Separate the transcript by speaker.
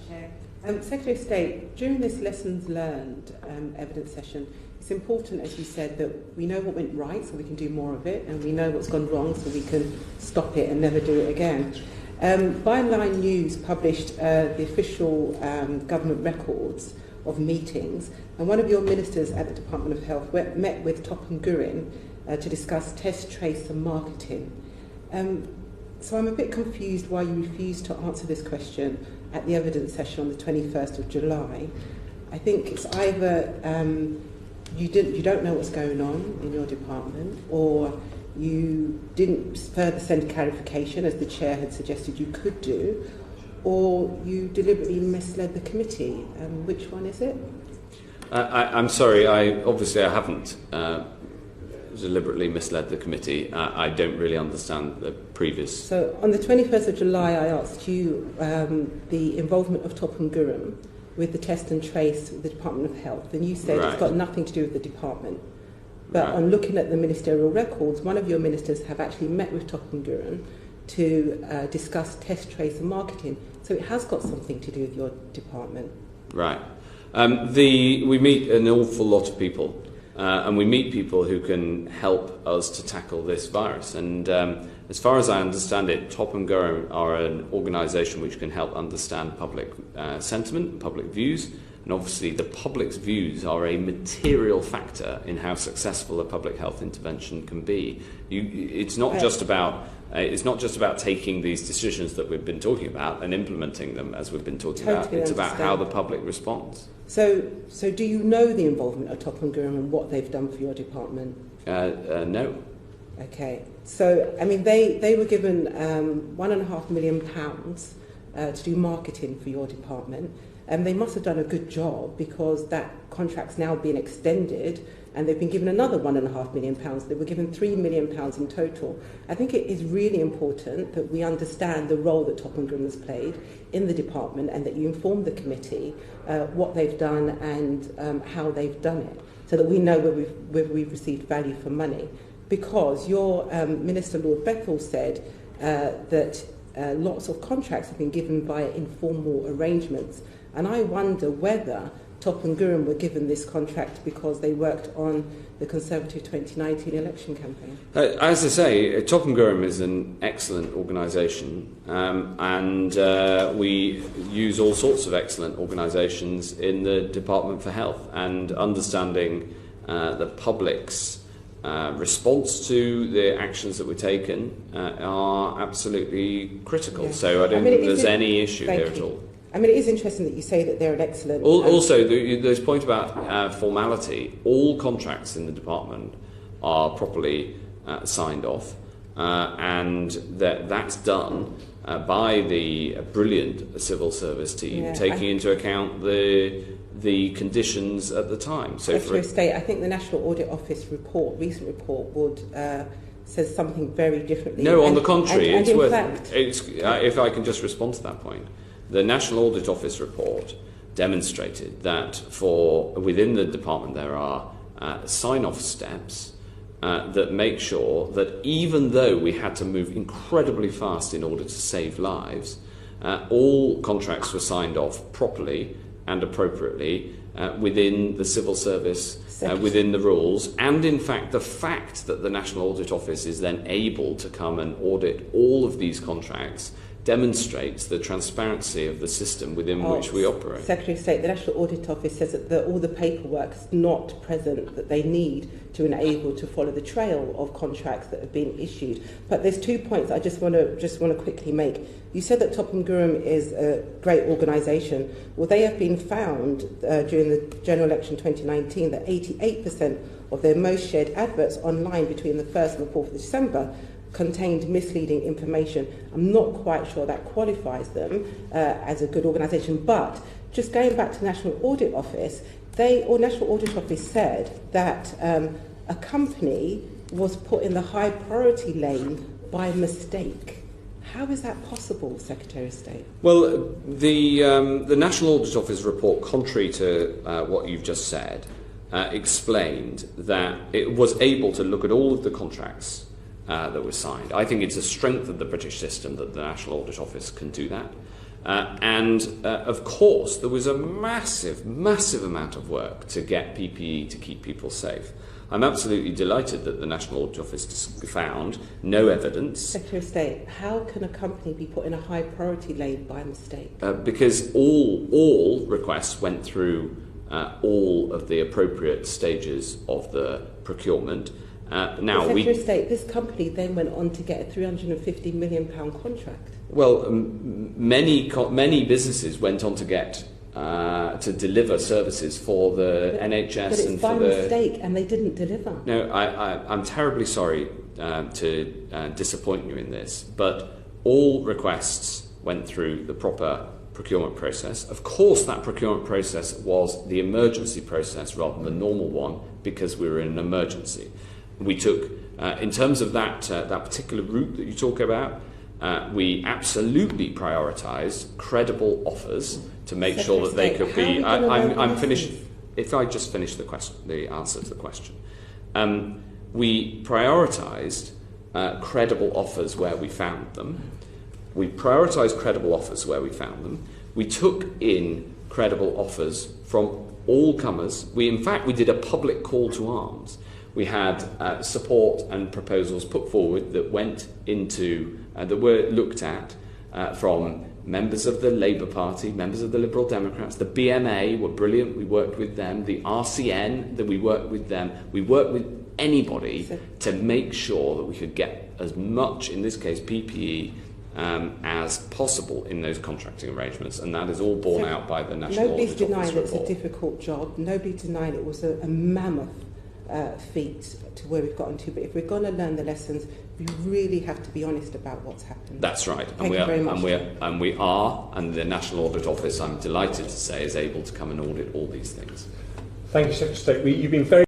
Speaker 1: Chair. Secretary of State, during this lessons learned evidence session, it's important, as you said, that we know what went right so we can do more of it, and we know what's gone wrong so we can stop it and never do it again. Byline News published the official government records of meetings, and one of your ministers at the Department of Health met with Topham Gurin to discuss test, trace and marketing. So I'm a bit confused why you refused to answer this question at the evidence session on the 21st of July. I think it's either you don't know what's going on in your department, or you didn't further send clarification, as the chair had suggested you could do, or you deliberately misled the committee. Which one is it?
Speaker 2: I'm sorry, I haven't deliberately misled the committee. I don't really understand the previous...
Speaker 1: So on the 21st of July, I asked you the involvement of Topham Gurin with the test and trace with the Department of Health, and you said it's got nothing to do with the department. But on looking at the ministerial records, one of your ministers have actually met with Topham Gurin to discuss test, trace and marketing. So it has got something to do with your department.
Speaker 2: Right. We meet an awful lot of people, and we meet people who can help us to tackle this virus. And as far as I understand it, Topham Gurin are an organisation which can help understand public sentiment, public views, and obviously the public's views are a material factor in how successful a public health intervention can be. It's not just about taking these decisions that we've been talking about and implementing them as we've been talking about. It's about how the public responds.
Speaker 1: So do you know the involvement of Topham Gurin and what they've done for your department?
Speaker 2: No.
Speaker 1: Okay. So, I mean, they were given £1.5 million to do marketing for your department. And they must have done a good job, because that contract's now been extended and they've been given another £1.5 million. They were given £3 million in total. I think it is really important that we understand the role that Topham Gurin has played in the department, and that you inform the committee what they've done and how they've done it, so that we know whether we've received value for money. Because your Minister, Lord Bethell, said that lots of contracts have been given via informal arrangements. And I wonder whether Topham Gurin were given this contract because they worked on the Conservative 2019 election campaign.
Speaker 2: As I say, Topham Gurin is an excellent organisation, and we use all sorts of excellent organisations in the Department for Health, and understanding the public's response to the actions that were taken are absolutely critical. Yeah. So I don't think there's any issue here at all.
Speaker 1: I mean, it is interesting that you say that they're an excellent...
Speaker 2: Also, there's a point about formality. All contracts in the department are properly signed off, and that's done by the brilliant civil service team, taking into account the conditions at the time. So,
Speaker 1: Secretary of State, I think the National Audit Office recent report, would says something very differently.
Speaker 2: No, on the contrary, if I can just respond to that point. The National Audit Office report demonstrated that within the department there are sign-off steps that make sure that even though we had to move incredibly fast in order to save lives, all contracts were signed off properly and appropriately within the civil service, within the rules. And in fact, the fact that the National Audit Office is then able to come and audit all of these contracts demonstrates the transparency of the system within which we operate.
Speaker 1: Secretary of State, the National Audit Office says that all the paperwork is not present that they need to enable to follow the trail of contracts that have been issued. But there's 2 points I just want to quickly make. You said that Topham Gurin is a great organisation. Well, they have been found during the general election 2019 that 88% of their most shared adverts online between the 1st and the 4th of December contained misleading information. I'm not quite sure that qualifies them as a good organisation. But just going back to the National Audit Office, National Audit Office said that a company was put in the high priority lane by mistake. How is that possible, Secretary of State?
Speaker 2: Well, the National Audit Office report, contrary to what you've just said, explained that it was able to look at all of the contracts that were signed. I think it's a strength of the British system that the National Audit Office can do that. Of course, there was a massive, massive amount of work to get PPE to keep people safe. I'm absolutely delighted that the National Audit Office found no evidence.
Speaker 1: Secretary of State, how can a company be put in a high priority lane by mistake?
Speaker 2: Because all requests went through all of the appropriate stages of the procurement.
Speaker 1: Secretary of State, this company then went on to get a £350 million contract.
Speaker 2: Well, many businesses went on to get to deliver services for the NHS,
Speaker 1: but it's by mistake, and they didn't deliver.
Speaker 2: No, I'm terribly sorry to disappoint you in this, but all requests went through the proper procurement process. Of course, that procurement process was the emergency process rather than the normal one, because we were in an emergency. We took, in terms of that particular route that you talk about, we absolutely prioritised credible offers to make sure that they could be. I'm finished. If I just finish the answer to the question, we prioritised credible offers where we found them. We prioritised credible offers where we found them. We took in credible offers from all comers. In fact, we did a public call to arms. We had support and proposals put forward that went into, that were looked at from members of the Labour Party, members of the Liberal Democrats. The BMA were brilliant. We worked with them. The RCN, that we worked with them. We worked with anybody to make sure that we could get as much, in this case PPE, as possible in those contracting arrangements, and that is all borne out by the National Audit Office report.
Speaker 1: Nobody's denying it's a difficult job. Nobody's denying it was a mammoth feat to where we've gotten to. But if we're going to learn the lessons, we really have to be honest about what's happened.
Speaker 2: That's right.
Speaker 1: Thank you very much.
Speaker 2: And the National Audit Office, I'm delighted to say, is able to come and audit all these things.
Speaker 3: Thank you, Secretary of State. You've been very